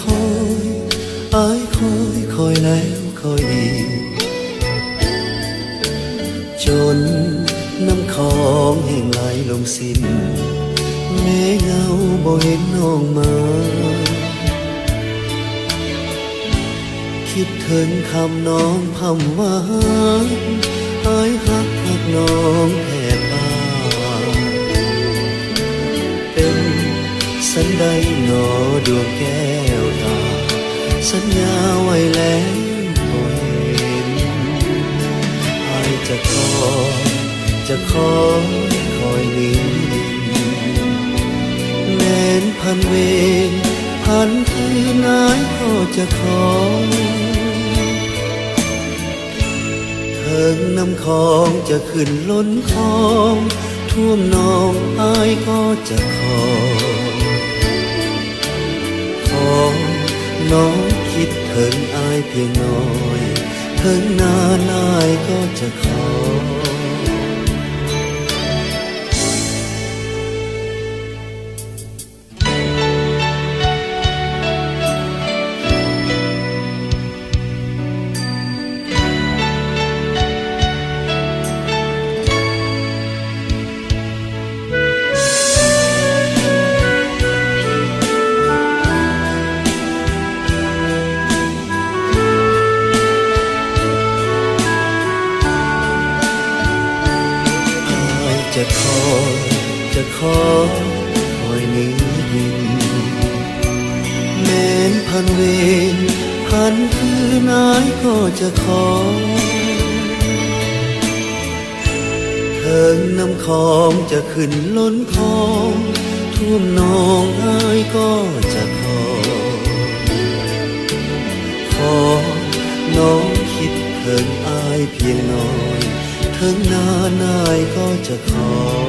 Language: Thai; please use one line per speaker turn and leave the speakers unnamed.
คอยอายคอยคอยแล้วคอยอีกจนน้ำคลองแห่งไหลลงสิ้นแม้เงาบ่เห็นน้องมาคิดถึงคำน้องพำหวานอายหักน้องแทบตายเป็นสันใดหนอดวงแก้วตาสัญญาไว้แล้วบ่เห็นอายจะคอยนี้แม้นพันเวรพันคืนนายก็จะขอเถิงน้ำคลองจะขึ้นล้นคลองท่วมนองอายก็จะขอน้องคิดถึงอายเพียงน้อยถึงนานอายก็จะขอจะคอยนี้ดินแม้นพันเวรพันคืนนายก็จะขอเถิงน้ำคลองจะขึ้นล้นคลองท่วมนองอายก็จะขอน้องคิดถึงอายเพียงน้อยถึงนานอายก็จะขอ